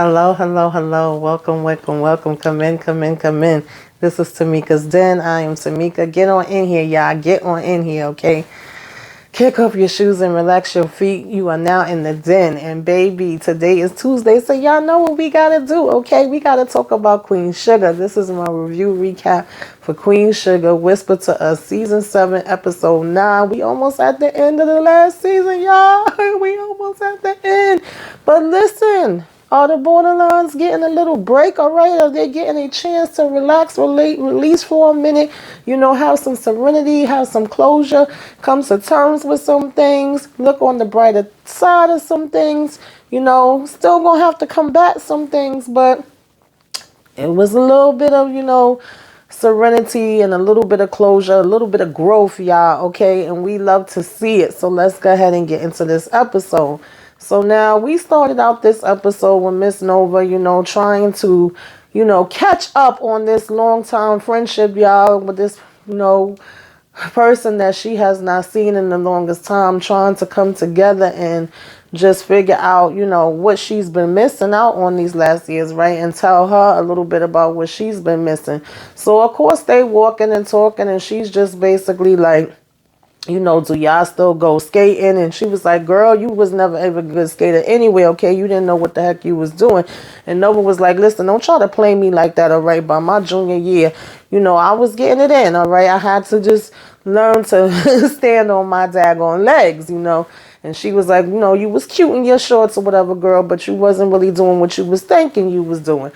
Hello, hello, hello. Welcome, welcome, welcome. Come in, come in, come in. This is Tamika's Den. I am Tamika. Get on in here, y'all. Get on in here, okay? Kick off your shoes and relax your feet. You are now in the den. And baby, today is Tuesday, so y'all know what we gotta do, okay? We gotta talk about Queen Sugar. This is my review recap for Queen Sugar. Whisper to Us, Season 7, Episode 9. We almost at the end of the last season, y'all. We almost at the end. But listen, are the borderlines getting a little break, all right? Are they getting a chance to relax, release for a minute, have some serenity, have some closure, come to terms with some things, look on the brighter side of some things, still gonna have to combat some things, but it was a little bit of, serenity and a little bit of closure, a little bit of growth, y'all, okay? And we love to see it. So let's go ahead and get into this episode. So now we started out this episode with Miss Nova, trying to, catch up on this long time friendship, y'all, with this, person that she has not seen in the longest time, trying to come together and just figure out, what she's been missing out on these last years, right? And tell her a little bit about what she's been missing. So, of course, they walking and talking, and she's just basically like, do y'all still go skating? And she was like, girl, you was never ever a good skater anyway, okay? You didn't know what the heck you was doing. And Nova was like, listen, don't try to play me like that, all right? By my junior year, I was getting it in, all right? I had to just learn to stand on my daggone legs, And she was like, you was cute in your shorts or whatever, girl, but you wasn't really doing what you was thinking you was doing.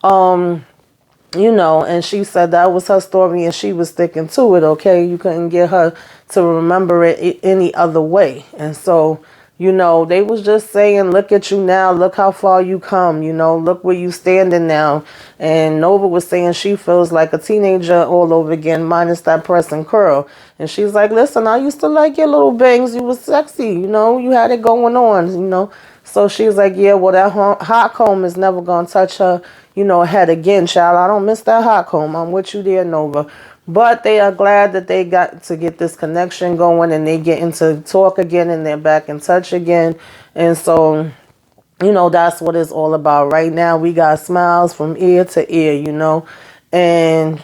And she said that was her story and she was sticking to it, okay? You couldn't get her to remember it any other way. And so, they was just saying, look at you now, look how far you come, look where you standing now. And Nova was saying she feels like a teenager all over again, minus that press and curl. And she's like, listen, I used to like your little bangs, you was sexy, you had it going on, So she's like, yeah, well, that hot comb is never going to touch her, head again, child. I don't miss that hot comb. I'm with you there, Nova. But they are glad that they got to get this connection going and they get into talk again and they're back in touch again. And so, that's what it's all about. Right now, we got smiles from ear to ear, And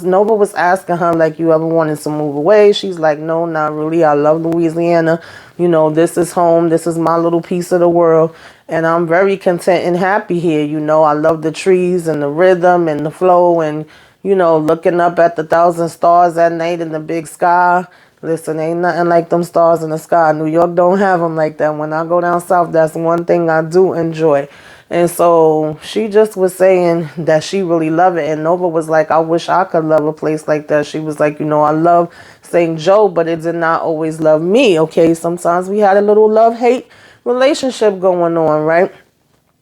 Nova was asking her, like, you ever wanted to move away? She's like, no, not really. I love Louisiana. This is home. This is my little piece of the world. And I'm very content and happy here. I love the trees and the rhythm and the flow and, looking up at the 1,000 stars at night in the big sky. Listen, ain't nothing like them stars in the sky. New York don't have them like that. When I go down south, that's one thing I do enjoy. And so she just was saying that she really loved it. And Nova was like, I wish I could love a place like that. She was like, I love St. Joe, but it did not always love me. Okay, sometimes we had a little love-hate relationship going on, right?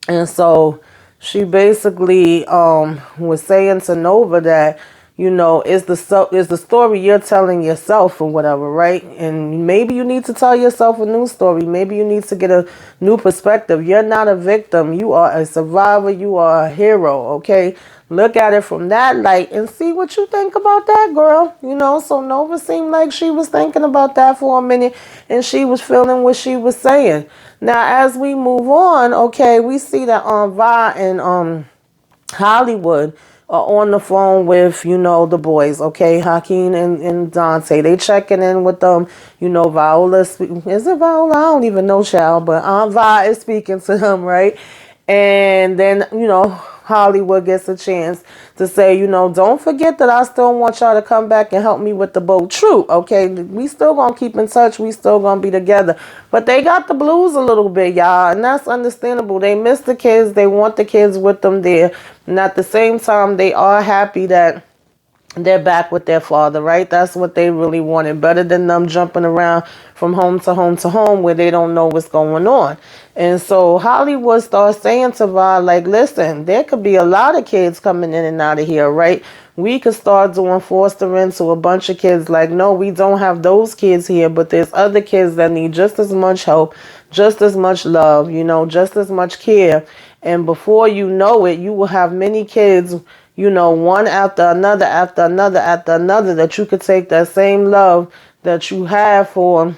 And so she basically was saying to Nova that, is the story you're telling yourself or whatever, right? And maybe you need to tell yourself a new story. Maybe you need to get a new perspective. You're not a victim. You are a survivor. You are a hero, okay? Look at it from that light and see what you think about that, girl. So Nova seemed like she was thinking about that for a minute and she was feeling what she was saying. Now, as we move on, okay, we see that Vi and Hollywood are on the phone with, the boys, okay, Hakeem and Dante. They checking in with them, Viola. Is it Viola? I don't even know, child, but Aunt Vi is speaking to them, right? And then, Hollywood gets a chance to say, don't forget that I still want y'all to come back and help me with the boat. True, okay? We still gonna keep in touch. We still gonna be together. But they got the blues a little bit, y'all, and that's understandable. They miss the kids. They want the kids with them there. And at the same time, they are happy that they're back with their father, right? That's what they really wanted. Better than them jumping around from home to home to home where they don't know what's going on. And so Hollywood starts saying to Vi, like, listen, there could be a lot of kids coming in and out of here, right? We could start doing fostering to a bunch of kids. Like, no, we don't have those kids here, but there's other kids that need just as much help, just as much love, just as much care. And before you know it, you will have many kids, one after another, after another, after another, that you could take that same love that you have for,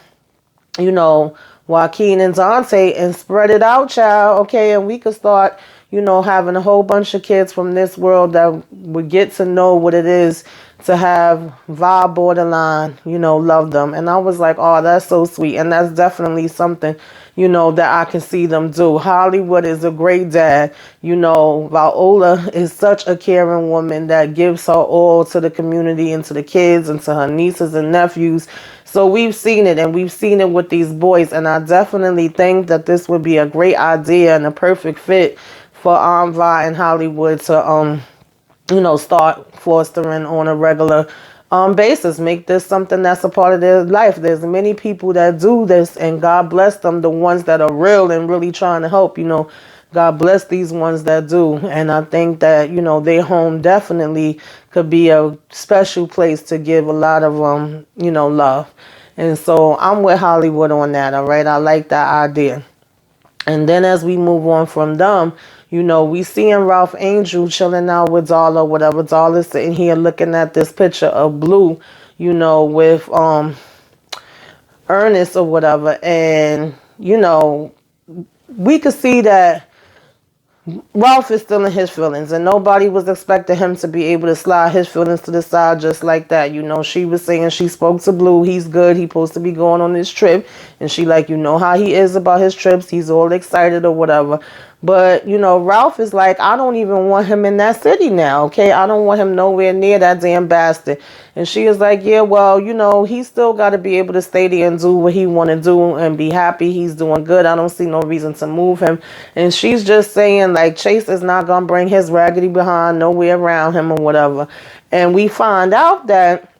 Joaquin and Dante and spread it out, child. Okay. And we could start, having a whole bunch of kids from this world that would get to know what it is to have vibe borderline, love them. And I was like, oh, that's so sweet. And that's definitely something, that I can see them do. Hollywood is a great dad. Viola is such a caring woman that gives her all to the community and to the kids and to her nieces and nephews. So we've seen it, and we've seen it with these boys. And I definitely think that this would be a great idea and a perfect fit for Vi and Hollywood to start fostering on a regular basis. Make this something that's a part of their life. There's many people that do this, and God bless them, the ones that are real and really trying to help. God bless these ones that do. And I think that, their home definitely could be a special place to give a lot of, love. And so I'm with Hollywood on that, all right? I like that idea. And then as we move on from them, we seeing Ralph Angel chilling out with Darla, whatever. Darla's sitting here looking at this picture of Blue, with Ernest or whatever. And, we could see that Ralph is still in his feelings, and nobody was expecting him to be able to slide his feelings to the side just like that. She was saying she spoke to Blue. He's good. He's supposed to be going on this trip. And she like, how he is about his trips. He's all excited or whatever. But, Ralph is like, I don't even want him in that city now, okay? I don't want him nowhere near that damn bastard. And she is like, yeah, well, he still got to be able to stay there and do what he want to do and be happy. He's doing good. I don't see no reason to move him. And she's just saying, like, Chase is not going to bring his raggedy behind nowhere around him or whatever. And we find out that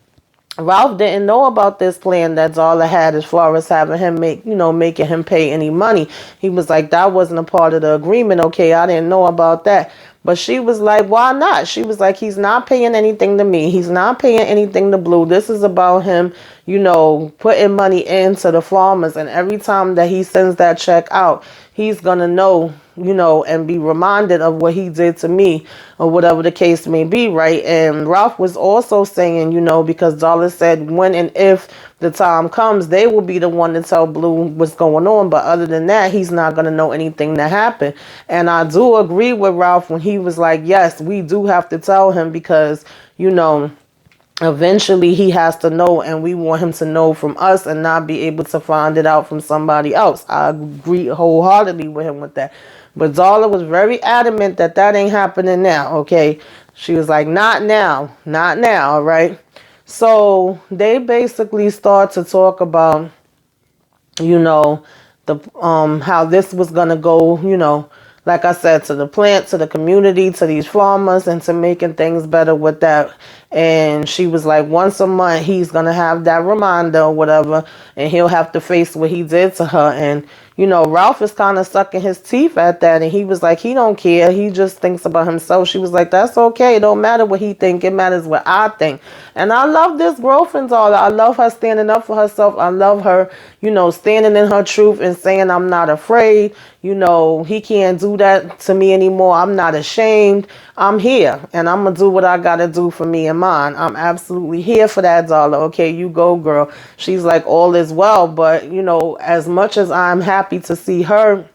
Ralph didn't know about this plan that Darla had as far as having him making him pay any money. He was like, that wasn't a part of the agreement. Okay, I didn't know about that. But she was like, why not? She was like, he's not paying anything to me. He's not paying anything to Blue. This is about him, putting money into the farmers. And every time that he sends that check out, he's going to know, and be reminded of what he did to me or whatever the case may be, right? And Ralph was also saying, because Darla said when and if the time comes, they will be the one to tell Blue what's going on. But other than that, he's not going to know anything that happened. And I do agree with Ralph when he was like, yes, we do have to tell him because, eventually he has to know, and we want him to know from us and not be able to find it out from somebody else. I agree wholeheartedly with him with that. But Darla was very adamant that ain't happening now, okay? She was like, not now, all right? So they basically start to talk about, the how this was going to go, like I said, to the plant, to the community, to these farmers, and to making things better with that. And she was like, once a month, he's going to have that reminder or whatever, and he'll have to face what he did to her. And, Ralph is kind of sucking his teeth at that. And he was like, he don't care. He just thinks about himself. She was like, that's okay. It don't matter what he think. It matters what I think. And I love this growth in Darla. I love her standing up for herself. I love her, standing in her truth and saying, I'm not afraid. He can't do that to me anymore. I'm not ashamed. I'm here, and I'm going to do what I got to do for me and mine. I'm absolutely here for that, Darla. Okay, you go, girl. She's like, all is well. But, as much as I'm happy to see her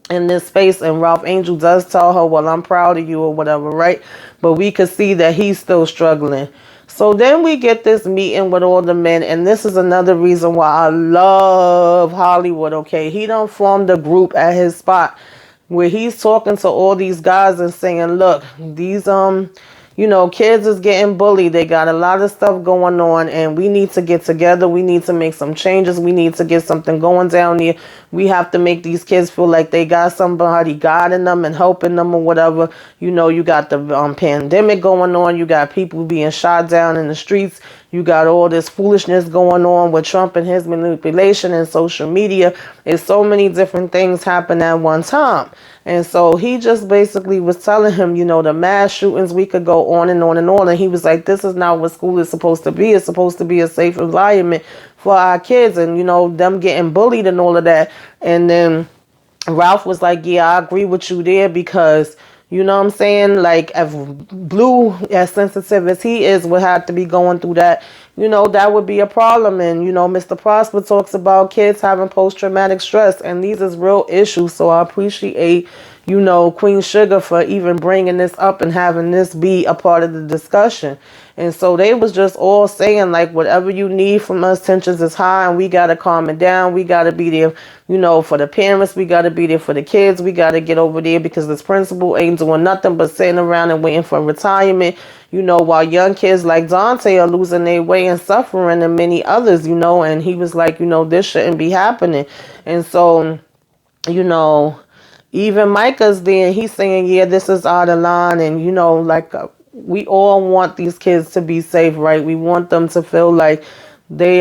in this space, and Ralph Angel does tell her, well, I'm proud of you or whatever, right? But we could see that he's still struggling. So then we get this meeting with all the men, and this is another reason why I love Hollywood, okay? He done formed a group at his spot where he's talking to all these guys and saying, look, these kids is getting bullied. They got a lot of stuff going on, and we need to get together. We need to make some changes. We need to get something going down here. We have to make these kids feel like they got somebody guiding them and helping them or whatever. You got the pandemic going on. You got people being shot down in the streets. You got all this foolishness going on with Trump and his manipulation and social media. It's so many different things happen at one time. And so he just basically was telling him, the mass shootings, we could go on and on and on. And he was like, this is not what school is supposed to be. It's supposed to be a safe environment for our kids and, them getting bullied and all of that. And then Ralph was like, yeah, I agree with you there because, you know what I'm saying? Like, if Blue, as sensitive as he is, would have to be going through that, that would be a problem. And, Mr. Prosper talks about kids having post-traumatic stress, and these is real issues. So I appreciate, you know, Queen Sugar for even bringing this up and having this be a part of the discussion. And so they was just all saying, like, whatever you need from us, tensions is high and we got to calm it down. We got to be there, you know, for the parents. We got to be there for the kids. We got to get over there because this principal ain't doing nothing but sitting around and waiting for retirement, you know, while young kids like Dante are losing their way and suffering, and many others, you know. And he was like, you know, this shouldn't be happening. And so, you know, even Micah's there, he's saying, yeah, this is out of line. And, you know, like, we all want these kids to be safe, right? We want them to feel like they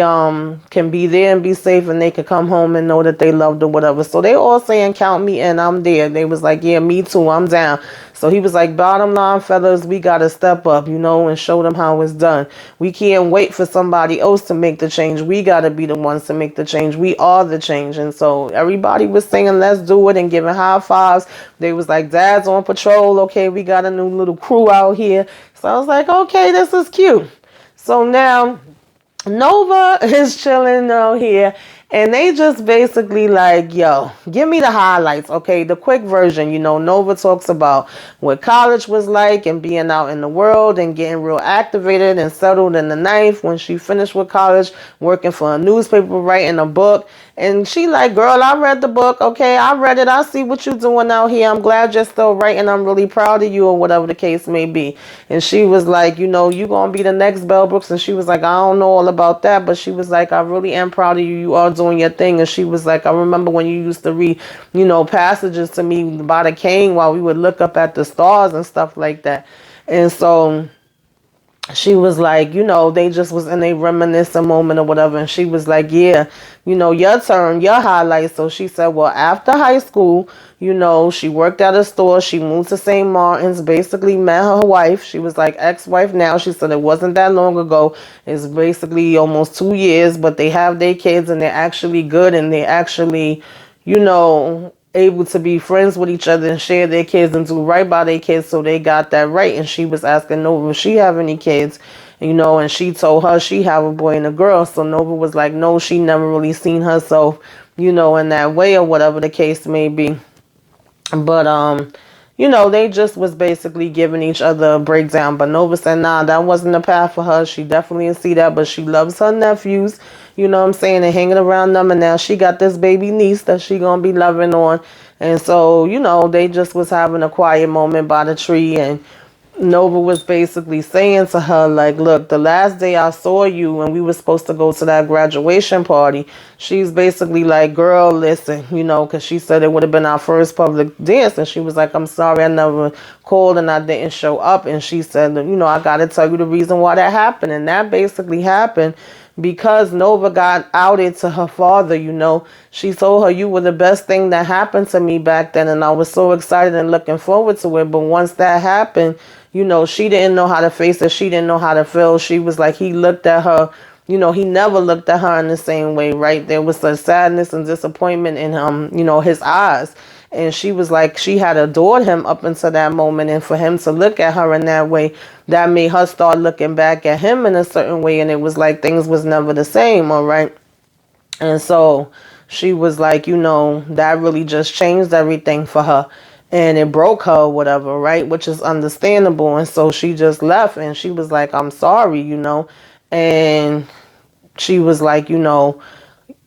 can be there and be safe, and they can come home and know that they loved or whatever. So they all saying, count me in, I'm there. They was like, yeah, me too, I'm down. So he was like, bottom line, fellas, we got to step up, you know, and show them how it's done. We can't wait for somebody else to make the change. We got to be the ones to make the change. We are the change. And so everybody was saying, let's do it, and giving high fives. They was like, Dad's on patrol. Okay, we got a new little crew out here. So I was like, okay, this is cute. So now Nova is chilling out here, and they just basically like, yo, give me the highlights, okay? The quick version, you know. Nova talks about what college was like and being out in the world and getting real activated and settled in the ninth when she finished with college, working for a newspaper, writing a book. And she like, girl, I read the book, okay? I read it. I see what you're doing out here. I'm glad you're still writing. I'm really proud of you, or whatever the case may be. And she was like, you know, you going to be the next Bell Brooks. And she was like, I don't know all about that. But she was like, I really am proud of you. You are doing your thing. And she was like, I remember when you used to read, you know, passages to me by the cane while we would look up at the stars and stuff like that. And so she was like, you know, they just was in a reminiscent moment or whatever. And she was like, yeah, you know, your turn, your highlight. So she said, well, after high school, you know, she worked at a store. She moved to St. Martin's, basically met her wife. She was like ex-wife now. She said it wasn't that long ago. It's basically almost 2 years, but they have their kids and they're actually good, and they're actually, you know, able to be friends with each other and share their kids and do right by their kids. So they got that right. And she was asking Nova if she have any kids, you know, and she told her she have a boy and a girl. So Nova was like, no, she never really seen herself, you know, in that way, or whatever the case may be. But you know, they just was basically giving each other a breakdown. But Nova said, nah, that wasn't the path for her. She definitely didn't see that, but she loves her nephews, you know what I'm saying, and hanging around them. And now she got this baby niece that she gonna be loving on. And so, you know, they just was having a quiet moment by the tree. And Nova was basically saying to her, like, look, the last day I saw you when we were supposed to go to that graduation party, she's basically like, girl, listen, you know, because she said it would have been our first public dance. And she was like, I'm sorry I never called and I didn't show up. And she said, you know, I got to tell you the reason why that happened. And that basically happened because Nova got outed to her father, you know. She told her, you were the best thing that happened to me back then, and I was so excited and looking forward to it. But once that happened, you know, she didn't know how to face it. She didn't know how to feel. She was like, he looked at her, you know, he never looked at her in the same way, right? There was a sadness and disappointment in him, you know, his eyes. And she was like, she had adored him up until that moment. And for him to look at her in that way, that made her start looking back at him in a certain way. And it was like things was never the same, all right? And so she was like, you know, that really just changed everything for her. And it broke her or whatever, right? Which is understandable. And so she just left, and she was like, I'm sorry, you know. And she was like, you know,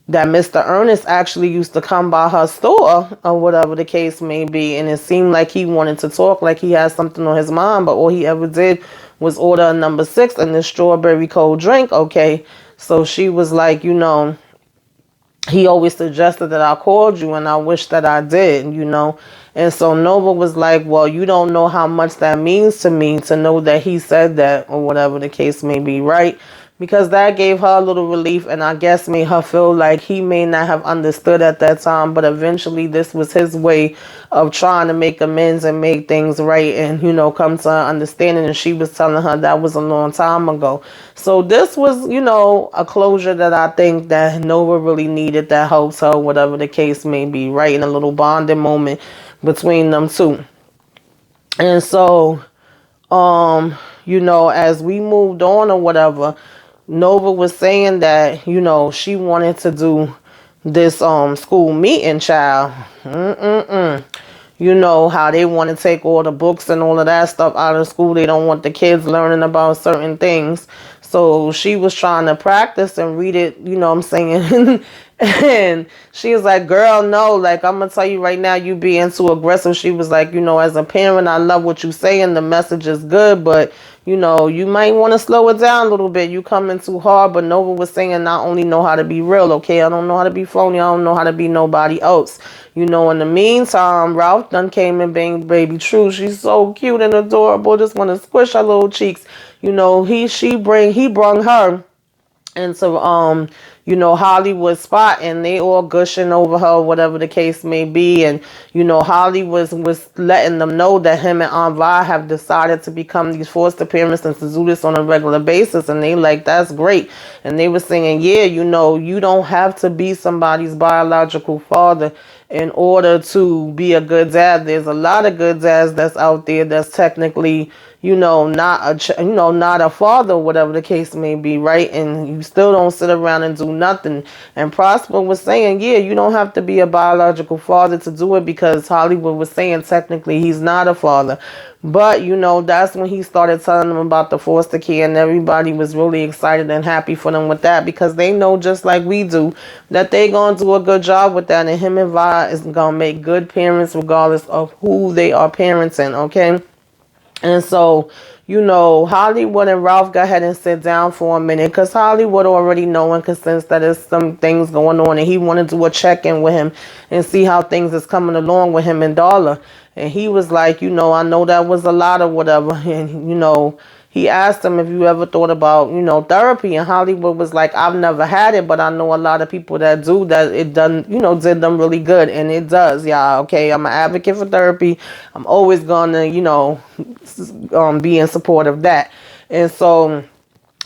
that Mr. Ernest actually used to come by her store or whatever the case may be. And it seemed like he wanted to talk, like he had something on his mind. But all he ever did was order a number 6 and this strawberry cold drink, okay? So she was like, you know, he always suggested that I called you, and I wish that I did, you know. And so Nova was like, well, you don't know how much that means to me to know that he said that, or whatever the case may be, right? Because that gave her a little relief, and I guess made her feel like he may not have understood at that time, but eventually this was his way of trying to make amends and make things right and, you know, come to an understanding. And she was telling her that was a long time ago. So this was, you know, a closure that I think that Nova really needed, that helps her, whatever the case may be, right? In a little bonding moment between them two. And so, you know, as we moved on or whatever, Nova was saying that, you know, she wanted to do this school meeting, child. you know, how they want to take all the books and all of that stuff out of school. They don't want the kids learning about certain things. So she was trying to practice and read it, you know what I'm saying? And she was like, girl, no, like, I'm going to tell you right now, you being too aggressive. She was like, you know, as a parent, I love what you say and the message is good, but, you know, you might want to slow it down a little bit. You coming too hard. But Nova was saying, I only know how to be real, okay? I don't know how to be phony. I don't know how to be nobody else. You know, in the meantime, Ralph done came and banged baby True. She's so cute and adorable. Just want to squish her little cheeks. You know, he brung her into you know, Hollywood spot, and they all gushing over her, whatever the case may be. And you know, Holly was letting them know that him and Aunt Vi have decided to become these foster parents and to do this on a regular basis, and they like, that's great. And they were saying, yeah, you know, you don't have to be somebody's biological father in order to be a good dad. There's a lot of good dads that's out there that's technically, you know, not a father, whatever the case may be, right? And you still don't sit around and do nothing. And Prosper was saying, yeah, you don't have to be a biological father to do it, because Hollywood was saying technically he's not a father. But, you know, that's when he started telling them about the foster care, and everybody was really excited and happy for them with that, because they know, just like we do, that they going to do a good job with that, and him and Vi is going to make good parents regardless of who they are parenting, okay? And so, you know, Hollywood and Ralph go ahead and sit down for a minute, because Hollywood already know and can sense that there's some things going on, and he wanted to do a check-in with him and see how things is coming along with him and Darla. And he was like, you know, I know that was a lot or whatever. And, you know, he asked him if you ever thought about, you know, therapy. And Hollywood was like, I've never had it, but I know a lot of people that do, that it done, you know, did them really good. And it does. Yeah. Okay. I'm an advocate for therapy. I'm always going to, you know, be in support of that. And so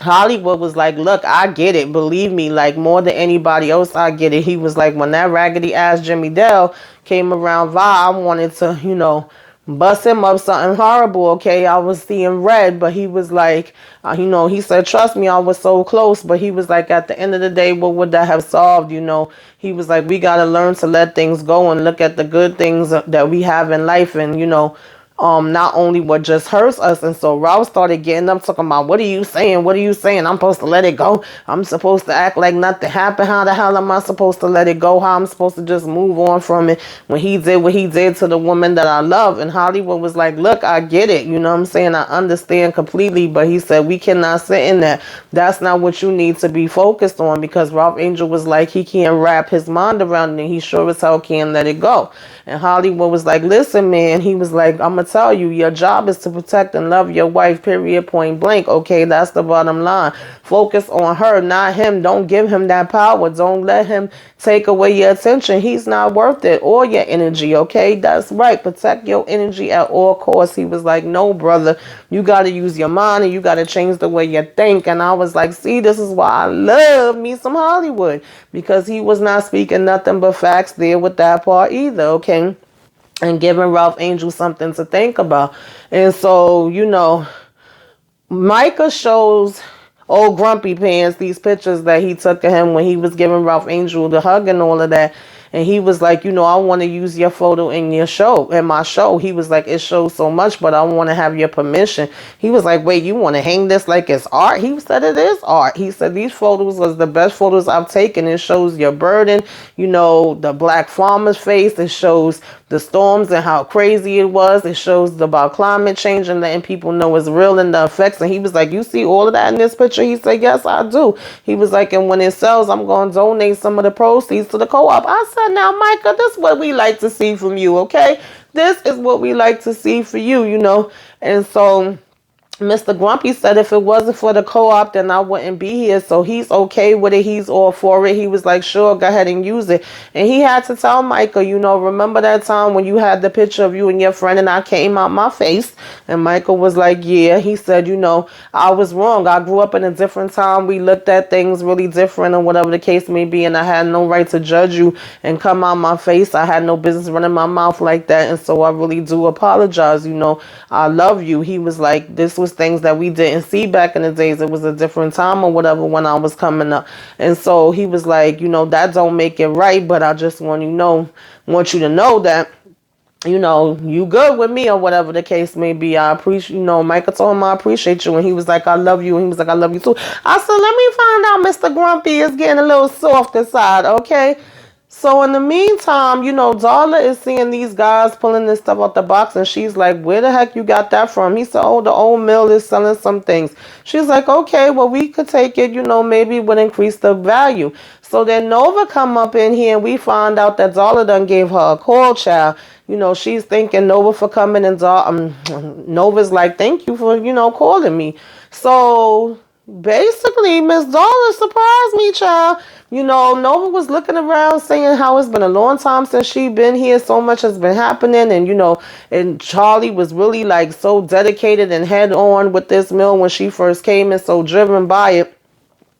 Hollywood was like, look, I get it. Believe me, like, more than anybody else, I get it. He was like, when that raggedy ass Jimmy Dell came around Vi, I wanted to, you know, bust him up something horrible, okay? I was seeing red, but he was like, you know, he said, trust me, I was so close. But he was like, at the end of the day, what would that have solved, you know? He was like, we got to learn to let things go and look at the good things that we have in life, and, you know, not only what just hurts us. And so Ralph started getting up, talking about, what are you saying? What are you saying? I'm supposed to let it go. I'm supposed to act like nothing happened. How the hell am I supposed to let it go? How I'm supposed to just move on from it when he did what he did to the woman that I love? And Hollywood was like, look, I get it. You know what I'm saying? I understand completely. But he said, we cannot sit in that. That's not what you need to be focused on, because Ralph Angel was like, he can't wrap his mind around it, and he sure as hell can't let it go. And Hollywood was like, listen, man. He was like, I'm going to tell you, your job is to protect and love your wife, period, point blank. Okay, that's the bottom line. Focus on her, not him. Don't give him that power. Don't let him take away your attention. He's not worth it, or your energy. Okay, that's right. Protect your energy at all costs. He was like, no, brother, you got to use your mind, and you got to change the way you think. And I was like, see, this is why I love me some Hollywood, because he was not speaking nothing but facts there with that part either. Okay. And giving Ralph Angel something to think about. And so, you know, Micah shows old Grumpy Pants these pictures that he took of him when he was giving Ralph Angel the hug and all of that. And he was like, you know, I want to use your photo in your show, in my show. He was like, it shows so much, but I want to have your permission. He was like, wait, you want to hang this like it's art? He said, it is art. He said, these photos was the best photos I've taken. It shows your burden, you know, the black farmer's face. It shows the storms and how crazy it was. It shows about climate change and letting people know it's real and the effects. And he was like, you see all of that in this picture? He said, yes, I do. He was like, and when it sells, I'm going to donate some of the proceeds to the co-op. I said, now, Micah, this is what we like to see from you, okay? This is what we like to see for you, you know? And so Mr. Grumpy said if it wasn't for the co-op, then I wouldn't be here. So he's okay with it. He's all for it. He was like, sure, go ahead and use it. And he had to tell Micah, you know, remember that time when you had the picture of you and your friend and I came out my face? And Michael was like, yeah. He said, you know, I was wrong. I grew up in a different time. We looked at things really different, or whatever the case may be. And I had no right to judge you and come out my face. I had no business running my mouth like that. And so I really do apologize. You know, I love you. He was like, this was things that we didn't see back in the days. It was a different time or whatever when I was coming up. And so he was like, you know, that don't make it right, but I just want you to know that you know, you good with me or whatever the case may be. I appreciate, you know, Michael told him I appreciate you. And he was like, I love you. And he was like, I love you too. I said, let me find out Mr. Grumpy is getting a little soft inside, okay? So in the meantime, you know, Darla is seeing these guys pulling this stuff out the box, and she's like, where the heck you got that from? He said, oh, the old mill is selling some things. She's like, okay, well, we could take it, you know, maybe it would increase the value. So then Nova come up in here, and we find out that Darla done gave her a call, child. You know, she's thanking Nova for coming, and Nova's like, thank you for, you know, calling me. So basically, Miss Dollar surprised me, child. You know, Nova was looking around saying how it's been a long time since she been here. So much has been happening. And, you know, and Charlie was really like so dedicated and head on with this mill when she first came and so driven by it.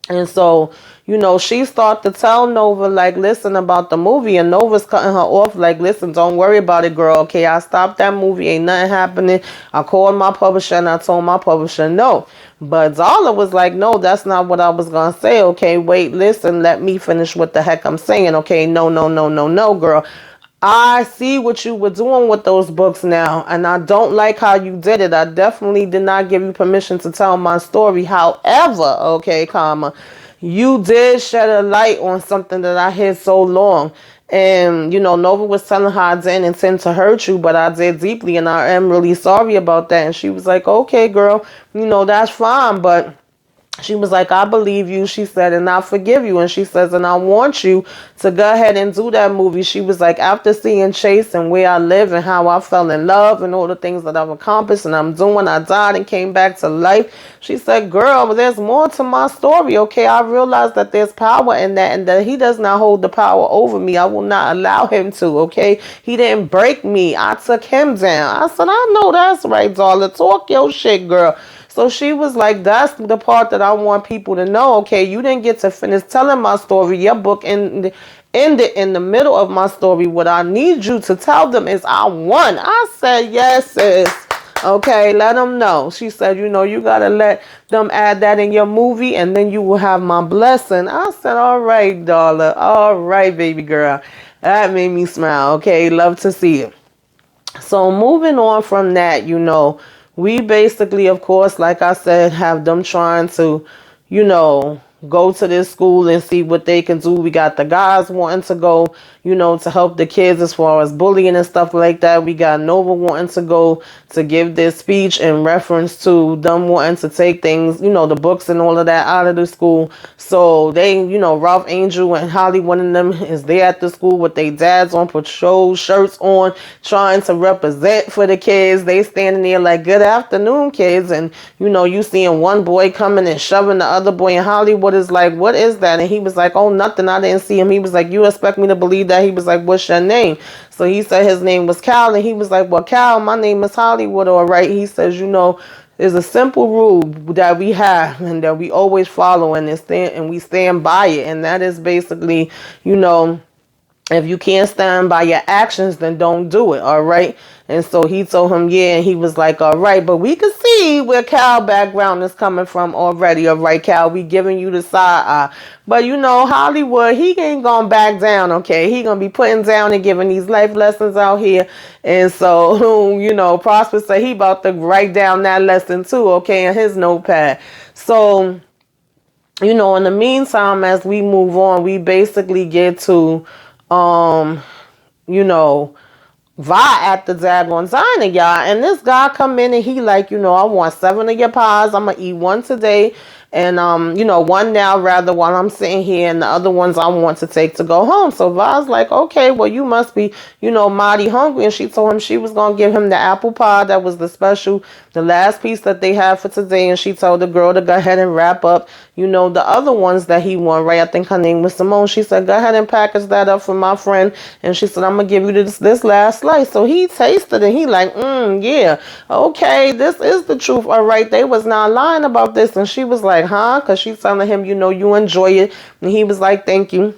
And so, you know, she started to tell Nova, like, listen about the movie. And Nova's cutting her off, like, listen, don't worry about it, girl. Okay, I stopped that movie. Ain't nothing happening. I called my publisher and I told my publisher no. But Darla was like, no, that's not what I was going to say. Okay, wait, listen, let me finish what the heck I'm saying. Okay, no, no, no, no, no, girl. I see what you were doing with those books now, and I don't like how you did it. I definitely did not give you permission to tell my story. However, okay, comma, you did shed a light on something that I hid so long. And, you know, Nova was telling her I didn't intend to hurt you, but I did deeply, and I am really sorry about that. And she was like, okay, girl, you know, that's fine, but she was like, I believe you, she said, and I forgive you. And she says, and I want you to go ahead and do that movie. She was like, after seeing Chase and where I live and how I fell in love and all the things that I've accomplished and I'm doing, I died and came back to life. She said, girl, there's more to my story, okay? I realized that there's power in that and that he does not hold the power over me. I will not allow him to, okay? He didn't break me. I took him down. I said, I know that's right, darling. Talk your shit, girl. So she was like, that's the part that I want people to know. Okay, you didn't get to finish telling my story. Your book ended in the middle of my story. What I need you to tell them is I won. I said, yes, sis. Okay, let them know. She said, you know, you got to let them add that in your movie and then you will have my blessing. I said, all right, darling. All right, baby girl. That made me smile. Okay, love to see it. So moving on from that, you know, we basically, of course, like I said, have them trying to, you know, go to this school and see what they can do. We got the guys wanting to go, you know, to help the kids as far as bullying and stuff like that. We got Nova wanting to go to give this speech in reference to them wanting to take things, you know, the books and all of that out of the school. So they, you know, Ralph Angel and Holly, one of them is there at the school with their dads on patrol shirts on, trying to represent for the kids. They standing there like, good afternoon, kids. And, you know, you seeing one boy coming and shoving the other boy, and Hollywood is like, what is that? And he was like, oh, nothing. I didn't see him. He was like, you expect me to believe that? He was like, what's your name? So he said his name was Cal, and he was like, well, Cal, my name is Hollywood, all right. He says, you know, there's a simple rule that we have and that we always follow, and we stand by it. And that is basically, you know, if you can't stand by your actions, then don't do it, all right? And so he told him, yeah, and he was like, all right, but we can see where Cal background is coming from already, all right, Cal, we giving you the side eye. But, you know, Hollywood, he ain't gonna back down, okay? He gonna be putting down and giving these life lessons out here. And so, you know, Prosper said he about to write down that lesson too, okay, in his notepad. So, you know, in the meantime, as we move on, we basically get to you know, Vi at the daggone diner, y'all. And this guy come in and he like, you know, I want 7 of your pies. I'm going to eat 1 today. And, you know, 1 now rather while I'm sitting here, and the other ones I want to take to go home. So Vi's like, okay, well, you must be, you know, mighty hungry. And she told him she was going to give him the apple pie. That was the special, the last piece that they had for today. And she told the girl to go ahead and wrap up, you know, the other ones that he won, right? I think her name was Simone. She said, go ahead and package that up for my friend. And she said, I'm going to give you this last slice. So he tasted it. He like, yeah, okay, this is the truth. All right, they was not lying about this. And she was like, huh? Because she's telling him, you know, you enjoy it. And he was like, thank you.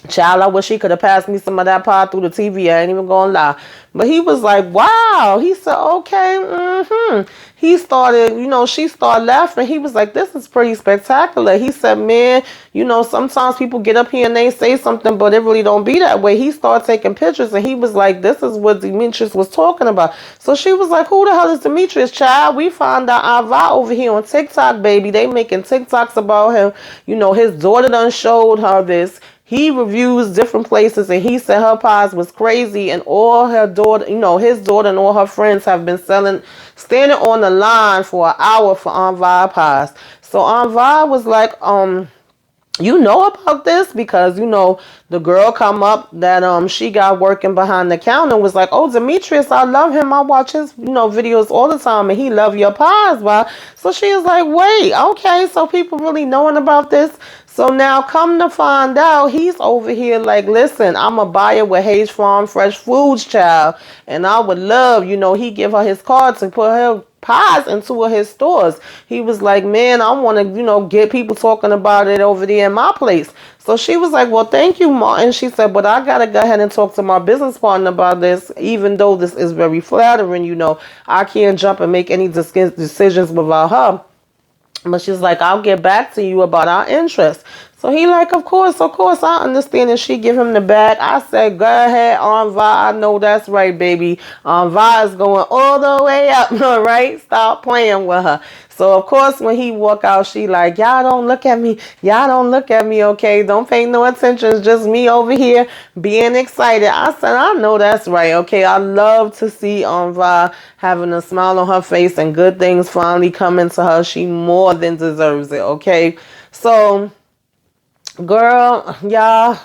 Child, I wish he could have passed me some of that pie through the TV. I ain't even gonna lie. But he was like, wow. He said, okay, He started, she started laughing. He was like, this is pretty spectacular. He said, man, sometimes people get up here and they say something, but it really don't be that way. He started taking pictures and he was like, this is what Demetrius was talking about. So she was like, who the hell is Demetrius, child? We found out Ava over here on TikTok, baby. They making TikToks about him. His daughter done showed her this. He reviews different places and he said her pies was crazy and all her daughter, his daughter and all her friends have been standing on the line for an hour for Aunt Vi pies. So Aunt Vi was like, you know about this? Because, the girl come up that she got working behind the counter was like, oh, Demetrius, I love him. I watch his, videos all the time and he love your pies, right? So she is like, wait, okay, so people really knowing about this? So now come to find out, he's over here like, listen, I'm a buyer with Hayes Farm Fresh Foods, child. And I would love, he give her his card to put her pies into his stores. He was like, man, I want to, get people talking about it over there in my place. So she was like, well, thank you, Ma. And she said, but I got to go ahead and talk to my business partner about this, even though this is very flattering, I can't jump and make any decisions without her. But she's like, I'll get back to you about our interest. So he like, of course, I understand. And she give him the bag. I said, go ahead, Aunt Vi. I know that's right, baby. Aunt Vi is going all the way up, all right? Stop playing with her. So, of course, when he walk out, she like, y'all don't look at me. Y'all don't look at me, okay? Don't pay no attention. It's just me over here being excited. I said, I know that's right, okay? I love to see Aunt Vi having a smile on her face and good things finally coming to her. She more than deserves it, okay? So, girl, y'all,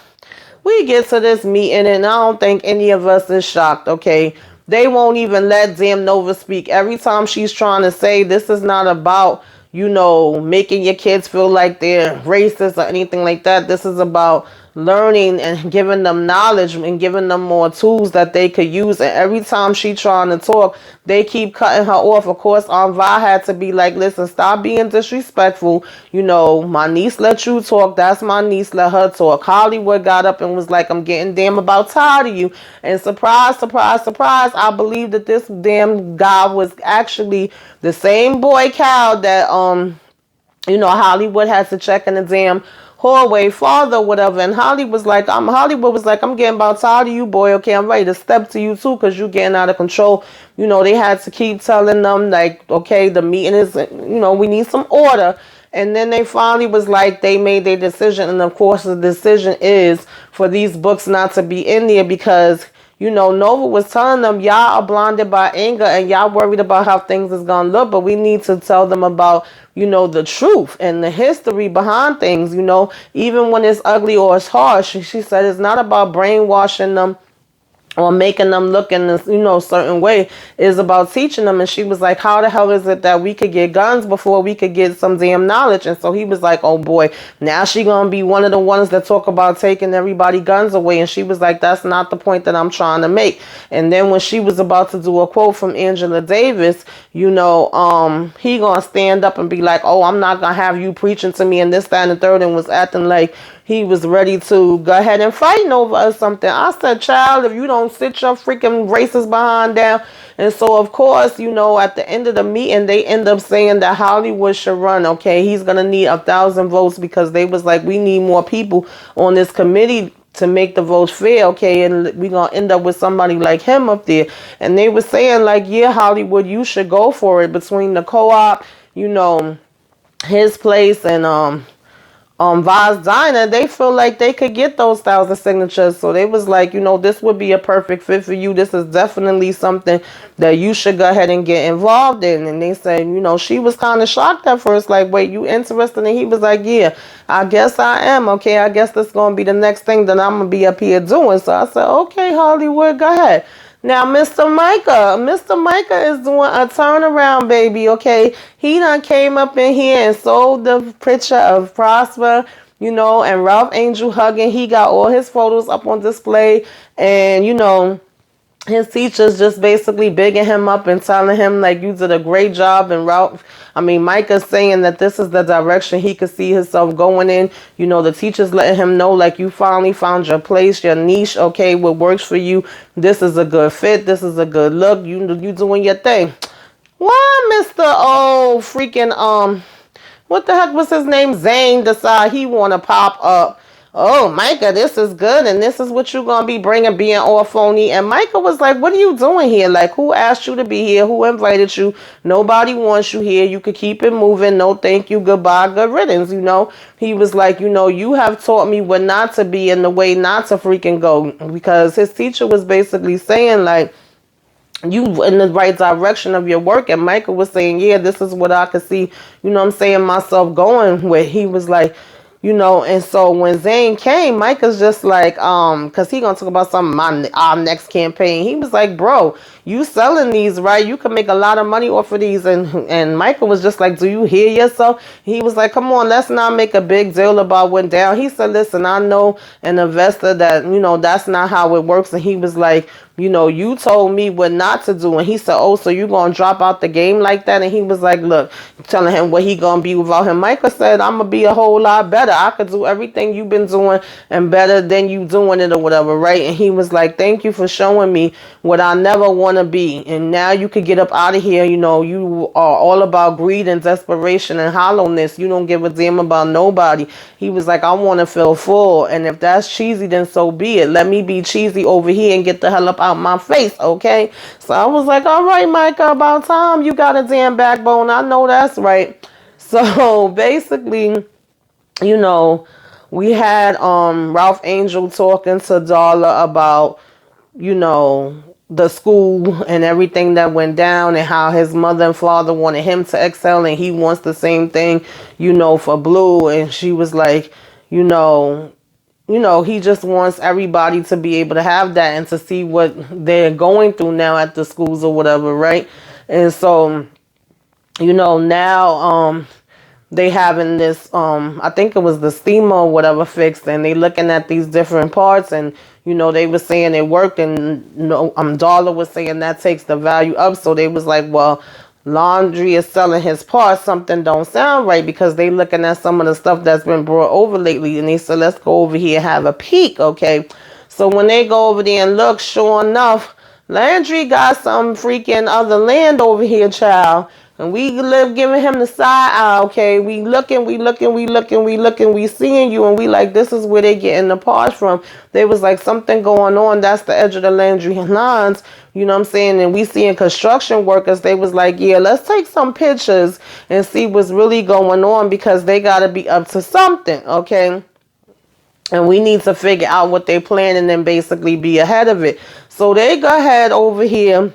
we get to this meeting and I don't think any of us is shocked, okay? They won't even let damn Nova speak. Every time she's trying to say this is not about, making your kids feel like they're racist or anything like that. This is about learning and giving them knowledge and giving them more tools that they could use. And every time she trying to talk, they keep cutting her off. Of course, Aunt Vi had to be like, listen, stop being disrespectful. My niece let you talk. That's my niece. Let her talk. Hollywood got up and was like, I'm getting damn about tired of you. And surprise, surprise, surprise, I believe that this damn guy was actually the same boy Cal that, Hollywood had to check in the damn hallway father, whatever. And Hollywood was like, I'm getting about tired of you, boy. Okay, I'm ready to step to you too, because you're getting out of control. They had to keep telling them like, okay, the meeting is, we need some order. And then they finally was like, they made their decision. And of course, the decision is for these books not to be in there because, Nova was telling them, y'all are blinded by anger and y'all worried about how things is going to look. But we need to tell them about, the truth and the history behind things, even when it's ugly or it's harsh. She said it's not about brainwashing them or making them look in this, certain way. Is about teaching them. And she was like, how the hell is it that we could get guns before we could get some damn knowledge? And so he was like, oh boy, now she gonna be one of the ones that talk about taking everybody guns away. And she was like, that's not the point that I'm trying to make. And then when she was about to do a quote from Angela Davis, he gonna stand up and be like, oh, I'm not gonna have you preaching to me and this, that, and the third, and was acting like he was ready to go ahead and fight over or something. I said, child, if you don't sit your freaking racist behind down. And so, of course, at the end of the meeting, they end up saying that Hollywood should run, okay? He's going to need 1,000 votes because they was like, we need more people on this committee to make the votes fair, okay? And we're going to end up with somebody like him up there. And they were saying like, yeah, Hollywood, you should go for it between the co-op, his place and, Vi's Diner. They feel like they could get those 1,000 signatures. So they was like, this would be a perfect fit for you. This is definitely something that you should go ahead and get involved in. And they said, she was kind of shocked at first, like, wait, you interested? And he was like, yeah, I guess I am. Okay, I guess that's going to be the next thing that I'm going to be up here doing. So I said, okay, Hollywood, go ahead. Now, Mr. Micah is doing a turnaround, baby, okay? He done came up in here and sold the picture of Prosper, and Ralph Angel hugging. He got all his photos up on display. And, his teachers just basically bigging him up and telling him like you did a great job. And Micah's saying that this is the direction he could see himself going in. You know, the teachers letting him know like you finally found your place, your niche, okay, what works for you. This is a good fit. This is a good look. You doing your thing. Why Mr. Freaking what the heck was his name? Zane decide he want to pop up. Oh, Micah, this is good, and this is what you're going to be bringing, being all phony. And Micah was like, what are you doing here? Like, who asked you to be here? Who invited you? Nobody wants you here. You could keep it moving. No, thank you. Goodbye. Good riddance, you know. He was like, you know, you have taught me what not to be and the way not to freaking go. Because his teacher was basically saying, like, you in the right direction of your work. And Michael was saying, yeah, this is what I could see, you know what I'm saying, myself going with. He was like, you know, and so when Zane came, Micah's just like, because he gonna talk about our next campaign. He was like, bro, you selling these, right? You can make a lot of money off of these. And Michael was just like, do you hear yourself? He was like, come on, let's not make a big deal about what down. He said, listen, I know an investor that, you know, that's not how it works. And he was like, you know, you told me what not to do. And he said, oh, so you gonna drop out the game like that? And he was like, look, telling him what he gonna be without him. Michael said, I'm gonna be a whole lot better. I could do everything you've been doing and better than you doing it or whatever, right? And he was like, thank you for showing me what I never want to be. And now you could get up out of here. You know, you are all about greed and desperation and hollowness. You don't give a damn about nobody. He was like, I want to feel full. And if that's cheesy, then so be it. Let me be cheesy over here and get the hell up out my face, okay? So I was like, all right, Micah, about time. You got a damn backbone. I know that's right. So basically, you know, we had Ralph Angel talking to Darla about, you know, the school and everything that went down and how his mother and father wanted him to excel and he wants the same thing, you know, for Blue. And she was like, you know, he just wants everybody to be able to have that and to see what they're going through now at the schools or whatever, right? And so, you know, now they having this, I think it was the steamer or whatever fixed, and they looking at these different parts, and, you know, they were saying it worked, and, you know, Darla was saying that takes the value up, so they was like, well, Laundry is selling his parts, something don't sound right, because they looking at some of the stuff that's been brought over lately, and they said, let's go over here and have a peek, okay? So when they go over there and look, sure enough, Landry got some freaking other land over here, child. And we live giving him the side eye, okay? We looking, we seeing you, and we like, this is where they getting the parts from. There was like something going on. That's the edge of the Landry lines, you know what I'm saying? And we seeing construction workers, they was like, yeah, let's take some pictures and see what's really going on, because they got to be up to something, okay? And we need to figure out what they plan and then basically be ahead of it. So they go ahead over here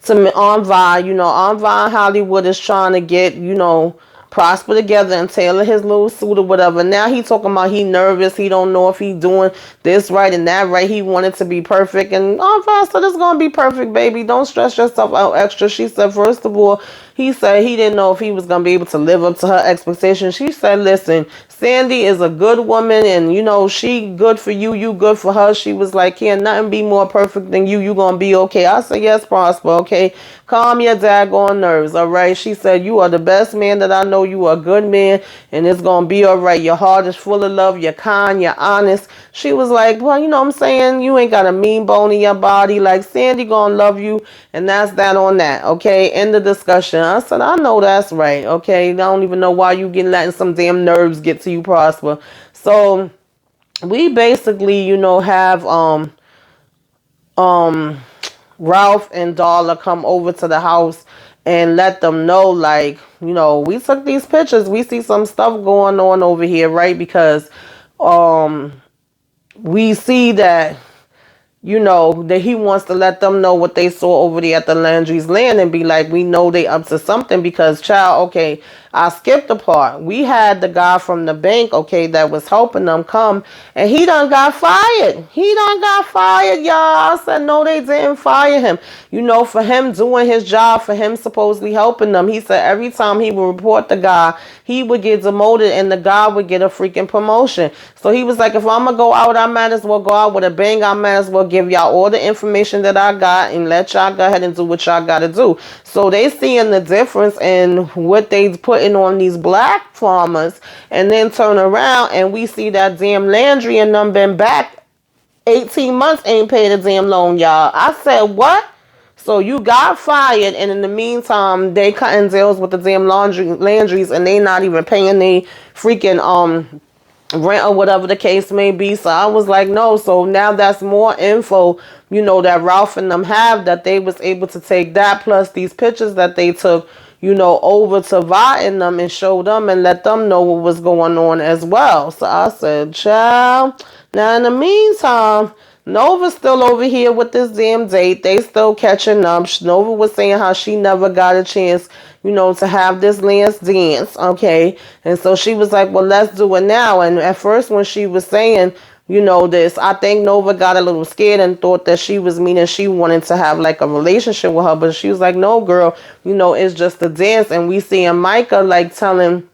to Envy. You know, Envy Hollywood is trying to get, you know, Prosper together and tailor his little suit or whatever. Now he talking about he nervous. He don't know if he doing this right and that right. He wanted to be perfect. And Envy said, it's going to be perfect, baby. Don't stress yourself out extra. She said, first of all, he said he didn't know if he was going to be able to live up to her expectations. She said, listen, Sandy is a good woman, and, you know, she good for you, you good for her. She was like, can't nothing be more perfect than you. You going to be okay. I said, yes, Prosper, okay? Calm your daggone nerves, all right? She said, you are the best man that I know. You are a good man, and it's going to be all right. Your heart is full of love. You're kind. You're honest. She was like, well, you know what I'm saying? You ain't got a mean bone in your body. Like, Sandy going to love you, and that's that on that, okay? End of discussion. I said, I know that's right, okay? I don't even know why you getting letting some damn nerves get to you, Prosper. So we basically, you know, have Ralph and Darla come over to the house and let them know, like, you know, we took these pictures. We see some stuff going on over here, right? Because we see that, you know, that he wants to let them know what they saw over there at the Landry's land and be like, we know they up to something, because, child, okay, I skipped the part. We had the guy from the bank, okay, that was helping them come, and he done got fired. He done got fired, y'all. I said, no, they didn't fire him. You know, for him doing his job, for him supposedly helping them, he said every time he would report the guy, he would get demoted and the guy would get a freaking promotion. So he was like, if I'm going to go out, I might as well go out with a bang. I might as well give y'all all the information that I got and let y'all go ahead and do what y'all got to do. So they seeing the difference in what they putting on these black farmers, and then turn around and we see that damn Landry and them been back 18 months ain't paid a damn loan, y'all. I said, what? So you got fired, and in the meantime, they cutting deals with the damn Landrys, and they not even paying the freaking rent or whatever the case may be. So I was like, no. So now that's more info, you know, that Ralph and them have, that they was able to take that plus these pictures that they took, you know, over to Vi and them and show them and let them know what was going on as well. So I said, child. Now in the meantime, Nova's still over here with this damn date. They still catching up. Nova was saying how she never got a chance, you know, to have this last dance, okay? And so she was like, well, let's do it now. And at first when she was saying, you know, this, I think Nova got a little scared and thought that she was meaning she wanted to have like a relationship with her. But she was like, no, girl, you know, it's just a dance. And we seeing Micah like telling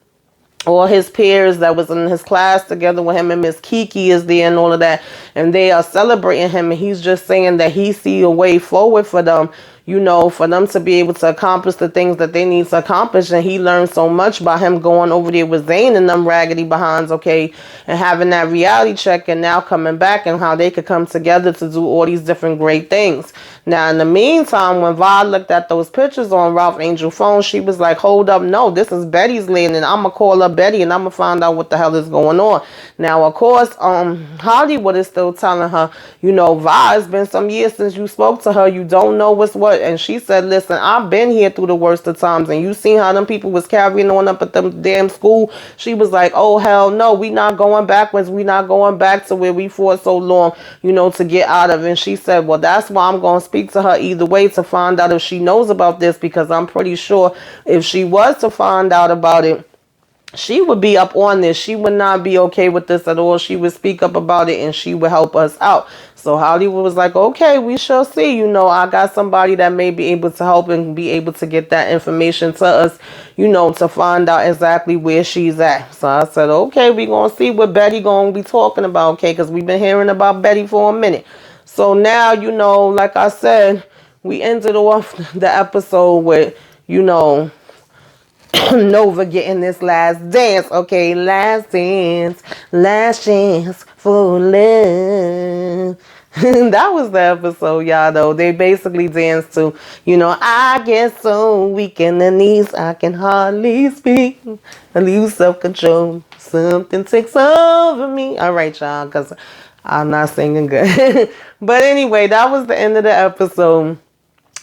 all his peers that was in his class together with him, and Miss Kiki is there and all of that, and they are celebrating him, and he's just saying that he see a way forward for them, you know, for them to be able to accomplish the things that they need to accomplish. And he learned so much by him going over there with Zane and them raggedy behinds, okay, and having that reality check, and now coming back, and how they could come together to do all these different great things. Now, in the meantime, when Vi looked at those pictures on Ralph Angel's phone, she was like, hold up, no, this is Betty's land, and I'm going to call her Betty, and I'm going to find out what the hell is going on. Now, of course, Hollywood is still telling her, you know, Vi, it's been some years since you spoke to her. You don't know what's what. And she said, listen, I've been here through the worst of times, and you seen how them people was carrying on up at the damn school. She was like, oh, hell no, we not going backwards. We not going back to where we fought so long, you know, to get out of it. And she said, well, that's why I'm going to speak to her either way to find out if she knows about this, because I'm pretty sure if she was to find out about it, she would be up on this. She would not be okay with this at all. She would speak up about it, and she would help us out. So Hollywood was like, okay, we shall see. You know, I got somebody that may be able to help and be able to get that information to us, you know, to find out exactly where she's at. So I said, okay, we're going to see what Betty going to be talking about, okay, because we've been hearing about Betty for a minute. So now, you know, like I said, we ended off the episode with, you know, Nova getting this last dance, okay? Last dance, last chance for love. That was the episode, y'all, though. They basically danced to, you know, I get so weak in the knees, I can hardly speak. I lose self-control. Something takes over me. All right, y'all, because I'm not singing good. But anyway, that was the end of the episode.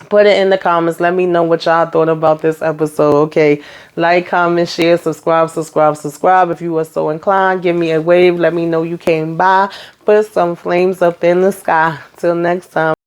Put it in the comments. Let me know what y'all thought about this episode, okay? Like, comment, share, subscribe. If you are so inclined, give me a wave. Let me know you came by. Put some flames up in the sky. Till next time.